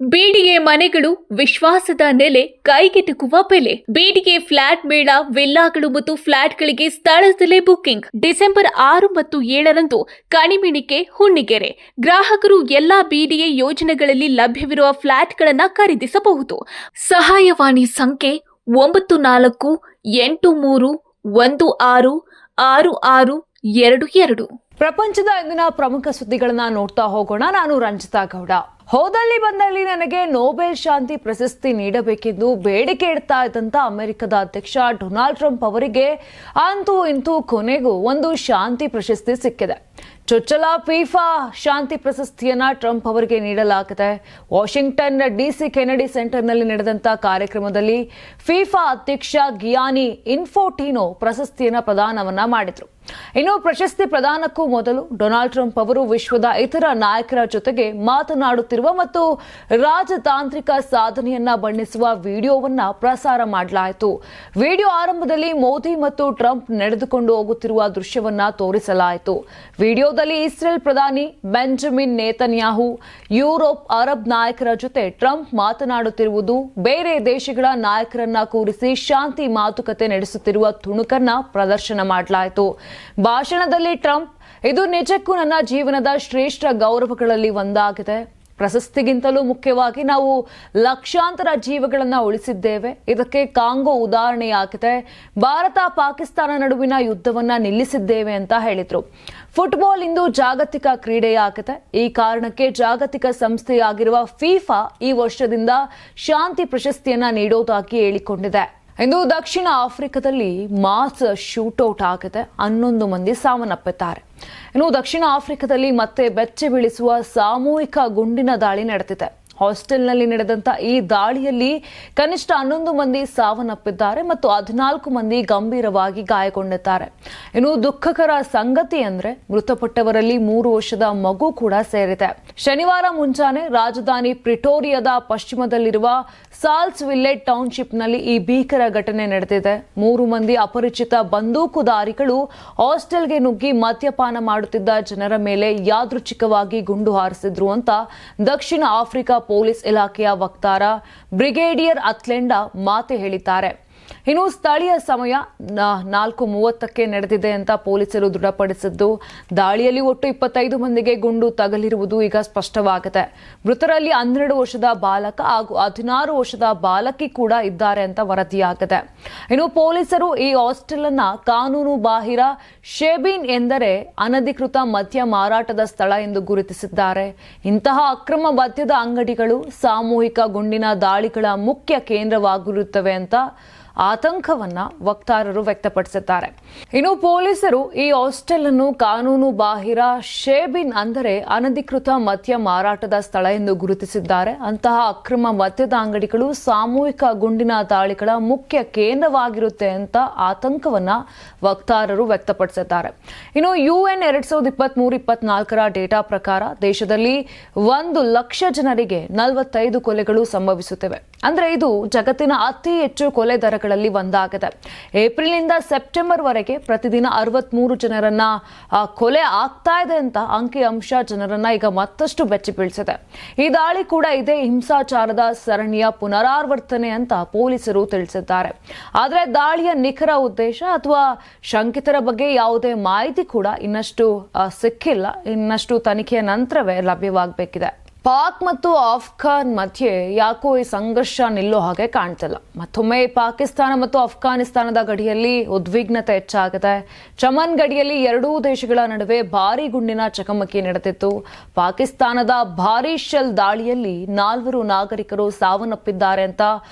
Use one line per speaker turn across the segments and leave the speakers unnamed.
BDA ಮನೆಗಳು ವಿಶ್ವಾಸದ ನೆಲೆ, ಕೈಗೆಟುಕುವ ಬೆಲೆ. ಬಿಡಿಎ ಫ್ಲಾಟ್ ಮೇಳ, ವಿಲ್ಲಾಗಳು ಮತ್ತು ಫ್ಲಾಟ್ಗಳಿಗೆ ಸ್ಥಳದಲ್ಲೇ ಬುಕಿಂಗ್. ಡಿಸೆಂಬರ್ 6 ಮತ್ತು 7ರಂದು ಕಣಿಮಿಣಿಕೆ, ಹುಣ್ಣಿಗೆರೆ. ಗ್ರಾಹಕರು ಎಲ್ಲಾ ಬಿಡಿಎ ಯೋಜನೆಗಳಲ್ಲಿ ಲಭ್ಯವಿರುವ ಫ್ಲಾಟ್ಗಳನ್ನು ಖರೀದಿಸಬಹುದು. ಸಹಾಯವಾಣಿ ಸಂಖ್ಯೆ 9483166622.
ಪ್ರಪಂಚದ ಇಂದಿನ ಪ್ರಮುಖ ಸುದ್ದಿಗಳನ್ನ ನೋಡ್ತಾ ಹೋಗೋಣ. ನಾನು ರಂಜಿತಾ ಗೌಡ. ಹೋದಲ್ಲಿ ಬಂದಲ್ಲಿ ನನಗೆ ನೊಬೆಲ್ ಶಾಂತಿ ಪ್ರಶಸ್ತಿ ನೀಡಬೇಕೆಂದು ಬೇಡಿಕೆ ಇಡ್ತಾ ಇದ್ದಂತ ಅಮೆರಿಕದ ಅಧ್ಯಕ್ಷ ಡೊನಾಲ್ಡ್ ಟ್ರಂಪ್ ಅವರಿಗೆ ಅಂತೂ ಇಂತೂ ಕೊನೆಗೂ ಒಂದು ಶಾಂತಿ ಪ್ರಶಸ್ತಿ ಸಿಕ್ಕಿದೆ. ಚೊಚ್ಚಲ ಫಿಫಾ ಶಾಂತಿ ಪ್ರಶಸ್ತಿಯನ್ನ ಟ್ರಂಪ್ ಅವರಿಗೆ ನೀಡಲಾಗಿದೆ. ವಾಷಿಂಗ್ಟನ್ ಡಿಸಿ ಕೆನಡಿ ಸೆಂಟರ್ನಲ್ಲಿ ನಡೆದಂತ ಕಾರ್ಯಕ್ರಮದಲ್ಲಿ ಫಿಫಾ ಅಧ್ಯಕ್ಷ ಗಿಯಾನಿ ಇನ್ಫೋಟಿನೋ ಪ್ರಶಸ್ತಿಯನ್ನ ಪ್ರದಾನವನ್ನ ಮಾಡಿದ್ರು. ಇನ್ನು ಪ್ರಶಸ್ತಿ ಪ್ರದಾನಕ್ಕೂ ಮೊದಲು ಡೊನಾಲ್ಡ್ ಟ್ರಂಪ್ ಅವರು ವಿಶ್ವದ ಇತರ ನಾಯಕರ ಜೊತೆಗೆ ಮಾತನಾಡುತ್ತಿರುವ ಮತ್ತು ರಾಜತಾಂತ್ರಿಕ ಸಾಧನೆಯನ್ನ ಬಣ್ಣಿಸುವ ವಿಡಿಯೋವನ್ನ ಪ್ರಸಾರ ಮಾಡಲಾಯಿತು. ವಿಡಿಯೋ ಆರಂಭದಲ್ಲಿ ಮೋದಿ ಮತ್ತು ಟ್ರಂಪ್ ನಡೆದುಕೊಂಡು ಹೋಗುತ್ತಿರುವ ದೃಶ್ಯವನ್ನ ತೋರಿಸಲಾಯಿತು. ವಿಡಿಯೋದಲ್ಲಿ ಇಸ್ರೇಲ್ ಪ್ರಧಾನಿ ಬೆಂಜಮಿನ್ ನೇತನ್ಯಾಹು, ಯುರೋಪ್, ಅರಬ್ ನಾಯಕರ ಜೊತೆ ಟ್ರಂಪ್ ಮಾತನಾಡುತ್ತಿರುವುದು, ಬೇರೆ ದೇಶಗಳ ನಾಯಕರನ್ನ ಕೂರಿಸಿ ಶಾಂತಿ ಮಾತುಕತೆ ನಡೆಸುತ್ತಿರುವ ತುಣುಕನ್ನ ಪ್ರದರ್ಶನ ಮಾಡಲಾಯಿತು. ಭಾಷಣದಲ್ಲಿ ಟ್ರಂಪ್, ಇದು ನಿಜಕ್ಕೂ ನನ್ನ ಜೀವನದ ಶ್ರೇಷ್ಠ ಗೌರವಗಳಲ್ಲಿ ಒಂದಾಗಿದೆ. ಪ್ರಶಸ್ತಿಗಿಂತಲೂ ಮುಖ್ಯವಾಗಿ ನಾವು ಲಕ್ಷಾಂತರ ಜೀವಗಳನ್ನು ಉಳಿಸಿದ್ದೇವೆ. ಇದಕ್ಕೆ ಕಾಂಗೋ ಉದಾಹರಣೆಯಾಗಿದೆ. ಭಾರತ ಪಾಕಿಸ್ತಾನ ನಡುವಿನ ಯುದ್ಧವನ್ನ ನಿಲ್ಲಿಸಿದ್ದೇವೆ ಅಂತ ಹೇಳಿದ್ರು. ಫುಟ್ಬಾಲ್ ಇಂದು ಜಾಗತಿಕ ಕ್ರೀಡೆಯಾಗಿದೆ. ಈ ಕಾರಣಕ್ಕೆ ಜಾಗತಿಕ ಸಂಸ್ಥೆಯಾಗಿರುವ ಫಿಫಾ ಈ ವರ್ಷದಿಂದ ಶಾಂತಿ ಪ್ರಶಸ್ತಿಯನ್ನ ನೀಡೋದಾಗಿ ಹೇಳಿಕೊಂಡಿದೆ. ಇಂದು ದಕ್ಷಿಣ ಆಫ್ರಿಕಾದಲ್ಲಿ ಮಾಸ್ ಶೂಟೌಟ್ ಆಗಿದೆ. 11 ಮಂದಿ ಸಾವನ್ನಪ್ಪಿದ್ದಾರೆ. ಇನ್ನು ದಕ್ಷಿಣ ಆಫ್ರಿಕಾದಲ್ಲಿ ಮತ್ತೆ ಬೆಚ್ಚಿ ಬೀಳಿಸುವ ಸಾಮೂಹಿಕ ಗುಂಡಿನ ದಾಳಿ ನಡೆದಿದೆ. ಹಾಸ್ಟೆಲ್ನಲ್ಲಿ ನಡೆದಂತ ಈ ದಾಳಿಯಲ್ಲಿ ಕನಿಷ್ಠ 11 ಮಂದಿ ಸಾವನ್ನಪ್ಪಿದ್ದಾರೆ ಮತ್ತು 14 ಮಂದಿ ಗಂಭೀರವಾಗಿ ಗಾಯಗೊಂಡಿದ್ದಾರೆ. ಇನ್ನು ದುಃಖಕರ ಸಂಗತಿ ಅಂದ್ರೆ ಮೃತಪಟ್ಟವರಲ್ಲಿ 3 ವರ್ಷದ ಮಗು ಕೂಡ ಸೇರಿದೆ. ಶನಿವಾರ ಮುಂಜಾನೆ ರಾಜಧಾನಿ ಪ್ರಿಟೋರಿಯಾದ ಪಶ್ಚಿಮದಲ್ಲಿರುವ ಸಾಲ್ಸ್ ವಿಲ್ಲೆಟ್ ಟೌನ್ಶಿಪ್ನಲ್ಲಿ ಈ ಭೀಕರ ಘಟನೆ ನಡೆದಿದೆ. 3 ಮಂದಿ ಅಪರಿಚಿತ ಬಂದೂಕುದಾರಿಗಳು ಹಾಸ್ಟೆಲ್ಗೆ ನುಗ್ಗಿ ಮದ್ಯಪಾನ ಮಾಡುತ್ತಿದ್ದ ಜನರ ಮೇಲೆ ಯಾದೃಚ್ಛಿಕವಾಗಿ ಗುಂಡು ಹಾರಿಸಿದ್ರು ಅಂತ ದಕ್ಷಿಣ ಆಫ್ರಿಕಾ ಪೊಲೀಸ್ ಇಲಾಖೆಯ ವಕ್ತಾರ ಬ್ರಿಗೇಡಿಯರ್ ಅತ್ಲೆಂಡಾ ಮಾತೆ ಹೇಳಿದ್ದಾರೆ. ಇನ್ನು ಸ್ಥಳೀಯ ಸಮಯ 4:30ಕ್ಕೆ ನಡೆದಿದೆ ಅಂತ ಪೊಲೀಸರು ದೃಢಪಡಿಸಿದ್ದು, ದಾಳಿಯಲ್ಲಿ ಒಟ್ಟು 25 ಮಂದಿಗೆ ಗುಂಡು ತಗಲಿರುವುದು ಈಗ ಸ್ಪಷ್ಟವಾಗಿದೆ. ಮೃತರಲ್ಲಿ 12 ವರ್ಷದ ಬಾಲಕ ಹಾಗೂ 16 ವರ್ಷದ ಬಾಲಕಿ ಕೂಡ ಇದ್ದಾರೆ ಅಂತ ವರದಿಯಾಗಿದೆ. ಇನ್ನು ಪೊಲೀಸರು ಈ ಹಾಸ್ಟೆಲ್ ಅನ್ನ ಕಾನೂನು ಬಾಹಿರ ಶೇಬಿನ್ ಎಂದರೆ ಅನಧಿಕೃತ ಮದ್ಯ ಮಾರಾಟದ ಸ್ಥಳ ಎಂದು ಗುರುತಿಸಿದ್ದಾರೆ. ಇಂತಹ ಅಕ್ರಮ ಮದ್ಯದ ಅಂಗಡಿಗಳು ಸಾಮೂಹಿಕ ಗುಂಡಿನ ದಾಳಿಗಳ ಮುಖ್ಯ ಕೇಂದ್ರವಾಗಿರುತ್ತವೆ ಅಂತ ಆತಂಕವನ್ನ ವಕ್ತಾರರು ವ್ಯಕ್ತಪಡಿಸಿದ್ದಾರೆ. ಇನ್ನು ಪೊಲೀಸರು ಈ ಹಾಸ್ಟೆಲ್ ಅನ್ನು ಕಾನೂನು ಬಾಹಿರ ಶೇಬಿನ್ ಅಂದರೆ ಅನಧಿಕೃತ ಮದ್ಯ ಮಾರಾಟದ ಸ್ಥಳ ಎಂದು ಗುರುತಿಸಿದ್ದಾರೆ. ಅಂತಹ ಅಕ್ರಮ ಮದ್ಯದ ಅಂಗಡಿಗಳು ಸಾಮೂಹಿಕ ಗುಂಡಿನ ದಾಳಿಗಳ ಮುಖ್ಯ ಕೇಂದ್ರವಾಗಿರುತ್ತೆ ಅಂತ ಆತಂಕವನ್ನ ವಕ್ತಾರರು ವ್ಯಕ್ತಪಡಿಸಿದ್ದಾರೆ. ಇನ್ನು UN 2023-24 ಡೇಟಾ ಪ್ರಕಾರ ದೇಶದಲ್ಲಿ 1 ಲಕ್ಷ ಜನರಿಗೆ 45 ಕೊಲೆಗಳು ಸಂಭವಿಸುತ್ತಿವೆ. ಅಂದ್ರೆ ಇದು ಜಗತ್ತಿನ ಅತಿ ಹೆಚ್ಚು ಕೊಲೆ ದರಗಳಲ್ಲಿ ಒಂದಾಗಿದೆ. ಏಪ್ರಿಲ್ನಿಂದ ಸೆಪ್ಟೆಂಬರ್ ವರೆಗೆ ಪ್ರತಿದಿನ 63 ಜನರನ್ನ ಕೊಲೆ ಆಗ್ತಾ ಇದೆ ಅಂತ ಅಂಕಿಅಂಶ ಜನರನ್ನ ಈಗ ಮತ್ತಷ್ಟು ಬೆಚ್ಚಿ ಬೀಳಿಸಿದೆ. ಈ ದಾಳಿ ಕೂಡ ಇದೇ ಹಿಂಸಾಚಾರದ ಸರಣಿಯ ಪುನರಾವರ್ತನೆ ಅಂತ ಪೊಲೀಸರು ತಿಳಿಸಿದ್ದಾರೆ. ಆದರೆ ದಾಳಿಯ ನಿಖರ ಉದ್ದೇಶ ಅಥವಾ ಶಂಕಿತರ ಬಗ್ಗೆ ಯಾವುದೇ ಮಾಹಿತಿ ಕೂಡ ಇನ್ನಷ್ಟು ಸಿಕ್ಕಿಲ್ಲ. ಇನ್ನಷ್ಟು ತನಿಖೆಯ ನಂತರವೇ ಲಭ್ಯವಾಗಬೇಕಿದೆ. ಪಾಕ್ ಮತ್ತು ಅಫ್ಘಾನ್ ಮಧ್ಯೆ ಯಾಕೋ ಈ ಸಂಘರ್ಷ ನಿಲ್ಲೋ ಹಾಗೆ ಕಾಣ್ತಿಲ್ಲ. ಮತ್ತೊಮ್ಮೆ ಪಾಕಿಸ್ತಾನ ಮತ್ತು ಅಫ್ಘಾನಿಸ್ತಾನದ ಗಡಿಯಲ್ಲಿ ಉದ್ವಿಗ್ನತೆ ಹೆಚ್ಚಾಗಿದೆ. ಚಮನ್ ಗಡಿಯಲ್ಲಿ ಎರಡೂ ದೇಶಗಳ ನಡುವೆ ಭಾರೀ ಗುಂಡಿನ ಚಕಮಕಿ ನಡೆದಿತ್ತು. ಪಾಕಿಸ್ತಾನದ ಭಾರೀ ಶೆಲ್ ದಾಳಿಯಲ್ಲಿ 4 ನಾಗರಿಕರು ಸಾವನ್ನಪ್ಪಿದ್ದಾರೆ ಅಂತ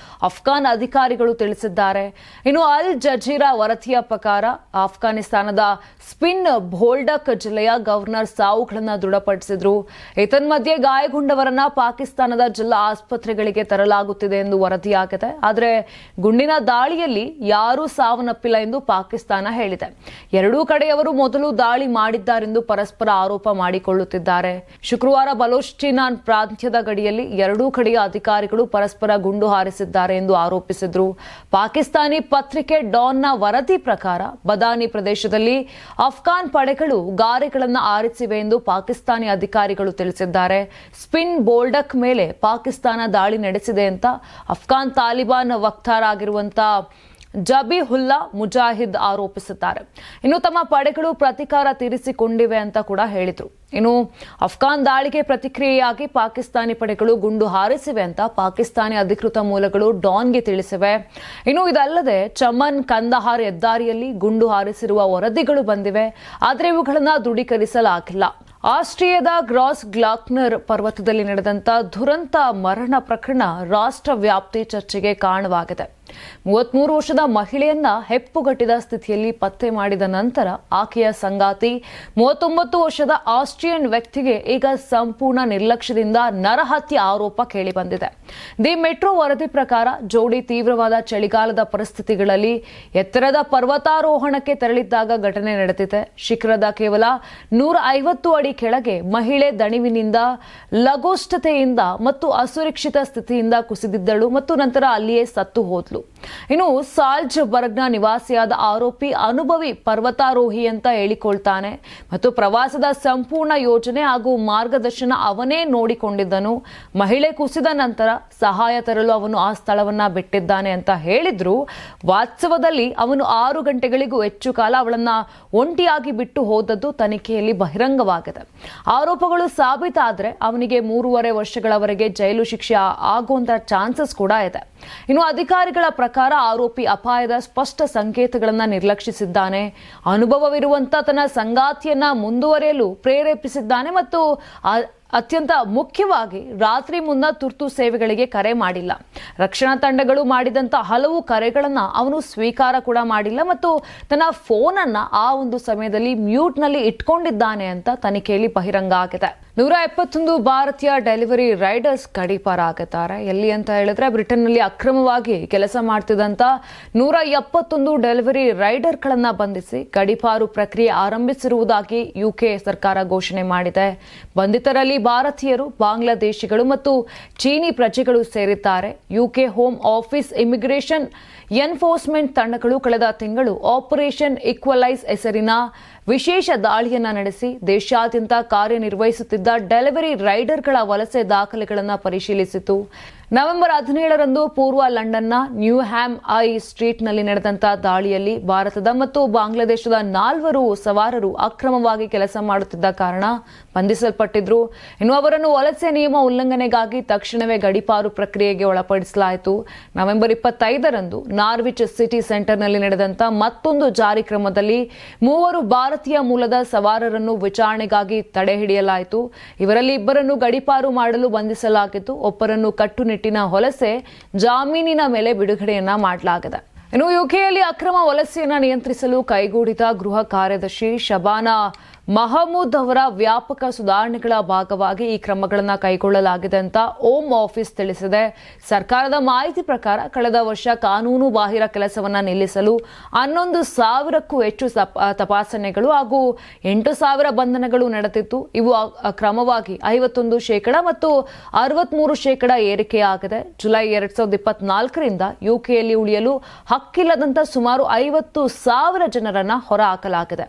ಅಫ್ಘಾನ್ ಅಧಿಕಾರಿಗಳು ತಿಳಿಸಿದ್ದಾರೆ. ಇನ್ನು ಅಲ್ ಜಜೀರಾ ವರದಿಯ ಪ್ರಕಾರ ಅಫ್ಘಾನಿಸ್ತಾನದ ಸ್ಪಿನ್ ಬೋಲ್ಡಕ್ ಜಿಲ್ಲೆಯ ಗವರ್ನರ್ ಸಾವುಗಳನ್ನು ದೃಢಪಡಿಸಿದ್ರು. ಏತನ್ಮಧ್ಯೆ ಗಾಯಗೊಂಡವರನ್ನ ಪಾಕಿಸ್ತಾನದ ಜಿಲ್ಲಾ ಆಸ್ಪತ್ರೆಗಳಿಗೆ ತರಲಾಗುತ್ತಿದೆ ಎಂದು ವರದಿಯಾಗಿದೆ. ಆದರೆ ಗುಂಡಿನ ದಾಳಿಯಲ್ಲಿ ಯಾರೂ ಸಾವನ್ನಪ್ಪಿಲ್ಲ ಎಂದು ಪಾಕಿಸ್ತಾನ ಹೇಳಿದೆ. ಎರಡೂ ಕಡೆಯವರು ಮೊದಲು ದಾಳಿ ಮಾಡಿದ್ದಾರೆಂದು ಪರಸ್ಪರ ಆರೋಪ ಮಾಡಿಕೊಳ್ಳುತ್ತಿದ್ದಾರೆ. ಶುಕ್ರವಾರ ಬಲೂಚಿಸ್ತಾನ್ ಪ್ರಾಂತ್ಯದ ಗಡಿಯಲ್ಲಿ ಎರಡೂ ಕಡೆಯ ಅಧಿಕಾರಿಗಳು ಪರಸ್ಪರ ಗುಂಡು ಹಾರಿಸಿದ್ದಾರೆ ಎಂದು ಆರೋಪಿಸಿದ್ರು. ಪಾಕಿಸ್ತಾನಿ ಪತ್ರಿಕೆ ಡಾನ್ನ ವರದಿ ಪ್ರಕಾರ ಬದಾನಿ ಪ್ರದೇಶದಲ್ಲಿ ಅಫ್ಘಾನ್ ಪಡೆಗಳು ಗಾರೆಗಳನ್ನು ಆರಿಸಿವೆ ಎಂದು ಪಾಕಿಸ್ತಾನಿ ಅಧಿಕಾರಿಗಳು ತಿಳಿಸಿದ್ದಾರೆ. ಸ್ಪಿನ್ ಬೋಲ್ಡಕ್ ಮೇಲೆ ಪಾಕಿಸ್ತಾನ ದಾಳಿ ನಡೆಸಿದೆ ಅಂತ ಅಫ್ಘಾನ್ ತಾಲಿಬಾನ್ ವಕ್ತಾರ ಆಗಿರುವಂತ ಜಬೀಹುಲ್ಲಾ ಮುಜಾಹಿದ್ ಆರೋಪಿಸಿದ್ದಾರೆ. ಇನ್ನು ತಮ್ಮ ಪಡೆಗಳು ಪ್ರತೀಕಾರ ತೀರಿಸಿಕೊಂಡಿವೆ ಅಂತ ಕೂಡ ಹೇಳಿದ್ರು. ಇನ್ನು ಅಫ್ಘಾನ್ ದಾಳಿಗೆ ಪ್ರತಿಕ್ರಿಯೆಯಾಗಿ ಪಾಕಿಸ್ತಾನಿ ಪಡೆಗಳು ಗುಂಡು ಹಾರಿಸಿವೆ ಅಂತ ಪಾಕಿಸ್ತಾನಿ ಅಧಿಕೃತ ಮೂಲಗಳು ಡಾನ್ಗೆ ತಿಳಿಸಿವೆ. ಇನ್ನು ಇದಲ್ಲದೆ ಚಮನ್ ಕಂದಹಾರ್ ಹೆದ್ದಾರಿಯಲ್ಲಿ ಗುಂಡು ಹಾರಿಸಿರುವ ವರದಿಗಳು ಬಂದಿವೆ, ಆದರೆ ಇವುಗಳನ್ನ ದೃಢೀಕರಿಸಲಾಗಿಲ್ಲ. ಆಸ್ಟ್ರಿಯಾದ ಗ್ರಾಸ್ ಗ್ಲಾಕ್ನರ್ ಪರ್ವತದಲ್ಲಿ ನಡೆದಂತ ದುರಂತ ಮರಣ ಪ್ರಕರಣ ರಾಷ್ಟ್ರ ವ್ಯಾಪ್ತಿ ಚರ್ಚೆಗೆ ಕಾರಣವಾಗಿದೆ. 33 ವರ್ಷದ ಮಹಿಳೆಯನ್ನ ಹೆಪ್ಪುಗಟ್ಟಿದ ಸ್ಥಿತಿಯಲ್ಲಿ ಪತ್ತೆ ಮಾಡಿದ ನಂತರ ಆಕೆಯ ಸಂಗಾತಿ 39 ವರ್ಷದ ಆಸ್ಟ್ರಿಯನ್ ವ್ಯಕ್ತಿಗೆ ಈಗ ಸಂಪೂರ್ಣ ನಿರ್ಲಕ್ಷ್ಯದಿಂದ ನರಹತ್ಯೆ ಆರೋಪ ಕೇಳಿಬಂದಿದೆ. ದಿ ಮೆಟ್ರೋ ವರದಿ ಪ್ರಕಾರ ಜೋಡಿ ತೀವ್ರವಾದ ಚಳಿಗಾಲದ ಪರಿಸ್ಥಿತಿಗಳಲ್ಲಿ ಎತ್ತರದ ಪರ್ವತಾರೋಹಣಕ್ಕೆ ತೆರಳಿದ್ದಾಗ ಘಟನೆ ನಡೆದಿದೆ. ಶಿಖರದ ಕೇವಲ 150 ಅಡಿ ಕೆಳಗೆ ಮಹಿಳೆ ದಣಿವಿನಿಂದ, ಲಘುಷ್ಠತೆಯಿಂದ ಮತ್ತು ಅಸುರಕ್ಷಿತ ಸ್ಥಿತಿಯಿಂದ ಕುಸಿದಿದ್ದಳು ಮತ್ತು ನಂತರ ಅಲ್ಲಿಯೇ ಸತ್ತು ಹೋದ್ಲು. ಇನ್ನು ಸಾಲ್ಜ್ಬರ್ಗ್ನ ನಿವಾಸಿಯಾದ ಆರೋಪಿ ಅನುಭವಿ ಪರ್ವತಾರೋಹಿ ಅಂತ ಹೇಳಿಕೊಳ್ತಾನೆ ಮತ್ತು ಪ್ರವಾಸದ ಸಂಪೂರ್ಣ ಯೋಜನೆ ಹಾಗೂ ಮಾರ್ಗದರ್ಶನ ಅವನೇ ನೋಡಿಕೊಂಡಿದ್ದನು. ಮಹಿಳೆ ಕುಸಿದ ನಂತರ ಸಹಾಯ ತರಲು ಅವನು ಆ ಸ್ಥಳವನ್ನ ಬಿಟ್ಟಿದ್ದಾನೆ ಅಂತ ಹೇಳಿದ್ರು. ವಾಸ್ತವದಲ್ಲಿ ಅವನು 6 ಗಂಟೆಗಳಿಗೂ ಹೆಚ್ಚು ಕಾಲ ಅವಳನ್ನ ಒಂಟಿಯಾಗಿ ಬಿಟ್ಟು ಹೋದದ್ದು ತನಿಖೆಯಲ್ಲಿ ಬಹಿರಂಗವಾಗಿದೆ. ಆರೋಪಗಳು ಸಾಬೀತಾದ್ರೆ ಅವನಿಗೆ 3.5 ವರ್ಷಗಳವರೆಗೆ ಜೈಲು ಶಿಕ್ಷೆ ಆಗುವಂತ ಚಾನ್ಸಸ್ ಕೂಡ ಇದೆ. ಇನ್ನು ಅಧಿಕಾರಿಗಳ ಪ್ರಕಾರ ಆರೋಪಿ ಅಪಾಯದ ಸ್ಪಷ್ಟ ಸಂಕೇತಗಳನ್ನು ನಿರ್ಲಕ್ಷಿಸಿದ್ದಾನೆ, ಅನುಭವವಿರುವಂತ ತನ್ನ ಸಂಗಾತಿಯನ್ನ ಮುಂದುವರಿಯಲು ಪ್ರೇರೇಪಿಸಿದ್ದಾನೆ ಮತ್ತು ಅತ್ಯಂತ ಮುಖ್ಯವಾಗಿ ರಾತ್ರಿ ಮುನ್ನ ತುರ್ತು ಸೇವೆಗಳಿಗೆ ಕರೆ ಮಾಡಿಲ್ಲ. ರಕ್ಷಣಾ ತಂಡಗಳು ಮಾಡಿದಂತ ಹಲವು ಕರೆಗಳನ್ನ ಅವನು ಸ್ವೀಕಾರ ಕೂಡ ಮಾಡಿಲ್ಲ ಮತ್ತು ತನ್ನ ಫೋನ್ ಅನ್ನ ಆ ಒಂದು ಸಮಯದಲ್ಲಿ ಮ್ಯೂಟ್ ನಲ್ಲಿ ಇಟ್ಕೊಂಡಿದ್ದಾನೆ ಅಂತ ತನಿಖೆಯಲ್ಲಿ ಬಹಿರಂಗ ಆಗಿದೆ. 171 ಭಾರತೀಯ ಡೆಲಿವರಿ ರೈಡರ್ಸ್ ಗಡೀಪಾರ ಆಗಿದ್ದಾರೆ. ಎಲ್ಲಿ ಅಂತ ಹೇಳಿದ್ರೆ ಬ್ರಿಟನ್ ನಲ್ಲಿ ಅಕ್ರಮವಾಗಿ ಕೆಲಸ ಮಾಡ್ತಿದ್ದಂತ 171 ಡೆಲಿವರಿ ರೈಡರ್ಗಳನ್ನ ಬಂಧಿಸಿ ಗಡೀಪಾರು ಪ್ರಕ್ರಿಯೆ ಆರಂಭಿಸಿರುವುದಾಗಿ ಯುಕೆ ಸರ್ಕಾರ ಘೋಷಣೆ ಮಾಡಿದೆ. ಬಂಧಿತರಲ್ಲಿ ಭಾರತೀಯರು, ಬಾಂಗ್ಲಾದೇಶಿಗಳು ಮತ್ತು ಚೀನಿ ಪ್ರಜೆಗಳು ಸೇರಿದ್ದಾರೆ. UK home office immigration enforcement ತಂಡಗಳು ಕಳೆದ ತಿಂಗಳು ಆಪರೇಷನ್ ಈಕ್ವಲೈಸ್ ಹೆಸರಿನ ವಿಶೇಷ ದಾಳಿಯನ್ನ ನಡೆಸಿ ದೇಶಾದ್ಯಂತ ಕಾರ್ಯನಿರ್ವಹಿಸುತ್ತಿದ್ದ ಡೆಲಿವರಿ ರೈಡರ್ಗಳ ವಲಸೆ ದಾಖಲೆಗಳನ್ನು ಪರಿಶೀಲಿಸಿತು. ನವೆಂಬರ್ 17ರಂದು ಪೂರ್ವ ಲಂಡನ್ನ ನ್ಯೂ ಹ್ಯಾಮ್ ಐ ಸ್ಟ್ರೀಟ್ನಲ್ಲಿ ನಡೆದಂತ ದಾಳಿಯಲ್ಲಿ ಭಾರತದ ಮತ್ತು ಬಾಂಗ್ಲಾದೇಶದ 4 ಸವಾರರು ಅಕ್ರಮವಾಗಿ ಕೆಲಸ ಮಾಡುತ್ತಿದ್ದ ಕಾರಣ ಬಂಧಿಸಲ್ಪಟ್ಟಿದ್ರು. ಇನ್ನು ಅವರನ್ನು ವಲಸೆ ನಿಯಮ ಉಲ್ಲಂಘನೆಗಾಗಿ ತಕ್ಷಣವೇ ಗಡೀಪಾರು ಪ್ರಕ್ರಿಯೆಗೆ ಒಳಪಡಿಸಲಾಯಿತು. ನವೆಂಬರ್ 25ರಂದು ನಾರ್ವಿಚ್ ಸಿಟಿ ಸೆಂಟರ್ನಲ್ಲಿ ನಡೆದಂತ ಮತ್ತೊಂದು ಜಾರಿ ಕ್ರಮದಲ್ಲಿ 3 ಭಾರತೀಯ ಮೂಲದ ಸವಾರರನ್ನು ವಿಚಾರಣೆಗಾಗಿ ತಡೆ ಹಿಡಿಯಲಾಯಿತು. ಇವರಲ್ಲಿ 2 ಗಡೀಪಾರು ಮಾಡಲು ಬಂಧಿಸಲಾಗಿದ್ದು, ಒಬ್ಬರನ್ನು ಕಟ್ಟುನಿಟ್ಟಿನ ವಲಸೆ ಜಾಮೀನಿನ ಮೇಲೆ ಬಿಡುಗಡೆಯನ್ನ ಮಾಡಲಾಗಿದೆ. ಇನ್ನು ಯುಕೆಯಲ್ಲಿ ಅಕ್ರಮ ವಲಸೆಯನ್ನ ನಿಯಂತ್ರಿಸಲು ಕೈಗೂಡಿದ ಗೃಹ ಕಾರ್ಯದರ್ಶಿ ಶಬಾನಾ ಮಹಮೂದ್ ಅವರ ವ್ಯಾಪಕ ಸುಧಾರಣೆಗಳ ಭಾಗವಾಗಿ ಈ ಕ್ರಮಗಳನ್ನು ಕೈಗೊಳ್ಳಲಾಗಿದೆ ಅಂತ ಹೋಮ್ ಆಫೀಸ್ ತಿಳಿಸಿದೆ. ಸರ್ಕಾರದ ಮಾಹಿತಿ ಪ್ರಕಾರ ಕಳೆದ ವರ್ಷ ಕಾನೂನು ಬಾಹಿರ ಕೆಲಸವನ್ನ ನಿಲ್ಲಿಸಲು 11,000ಕ್ಕೂ ಹೆಚ್ಚು ತಪಾಸಣೆಗಳು ಹಾಗೂ 8,000 ಬಂಧನಗಳು ನಡೆದಿತ್ತು. ಇವು ಕ್ರಮವಾಗಿ 51% ಮತ್ತು 63% ಏರಿಕೆಯಾಗಿದೆ. ಜುಲೈ 2024ರಿಂದ ಯುಕೆಯಲ್ಲಿ ಉಳಿಯಲು ಹಕ್ಕಿಲ್ಲದಂತ ಸುಮಾರು 50,000 ಜನರನ್ನ ಹೊರಹಾಕಲಾಗಿದೆ.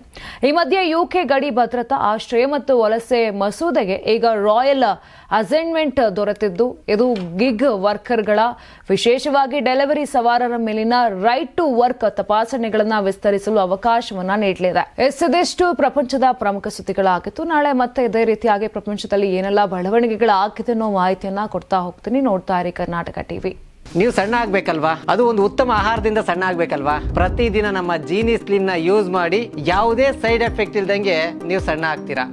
ಈ ಮಧ್ಯೆ ಯುಕೆ ಗಡಿ ಭದ್ರತಾ ಆಶ್ರಯ ಮತ್ತು ವಲಸೆ ಮಸೂದೆಗೆ ಈಗ ರಾಯಲ್ ಅಸೈನ್ಮೆಂಟ್ ದೊರೆತಿದ್ದು, ಇದು ಗಿಗ್ ವರ್ಕರ್ಗಳ ವಿಶೇಷವಾಗಿ ಡೆಲಿವರಿ ಸವಾರರ ಮೇಲಿನ ರೈಟ್ ಟು ವರ್ಕ್ ತಪಾಸಣೆಗಳನ್ನ ವಿಸ್ತರಿಸಲು ಅವಕಾಶವನ್ನ ನೀಡಲಿದೆ. ಇದಿಷ್ಟು ಪ್ರಪಂಚದ ಪ್ರಮುಖ ಸುದ್ದಿಗಳಾಗಿತ್ತು. ನಾಳೆ ಮತ್ತೆ ಇದೇ ರೀತಿಯಾಗಿ ಪ್ರಪಂಚದಲ್ಲಿ ಏನೆಲ್ಲ ಬೆಳವಣಿಗೆಗಳಾಗಿದೆ ಅನ್ನೋ ಮಾಹಿತಿಯನ್ನ ಕೊಡ್ತಾ ಹೋಗ್ತೀನಿ. ನೋಡ್ತಾ ಇರಿ ಕರ್ನಾಟಕ ಟಿವಿ.
ನೀವು ಸಣ್ಣ ಆಗ್ಬೇಕಲ್ವಾ? ಅದು ಒಂದು ಉತ್ತಮ ಆಹಾರದಿಂದ ಸಣ್ಣ ಆಗ್ಬೇಕಲ್ವಾ? ಪ್ರತಿದಿನ ನಮ್ಮ ಜೀನಿ ಸ್ಲಿಮ್ ನ ಯೂಸ್ ಮಾಡಿ ಯಾವುದೇ ಸೈಡ್ ಎಫೆಕ್ಟ್ ಇಲ್ದಂಗೆ ನೀವು ಸಣ್ಣ ಆಗ್ತೀರಾ.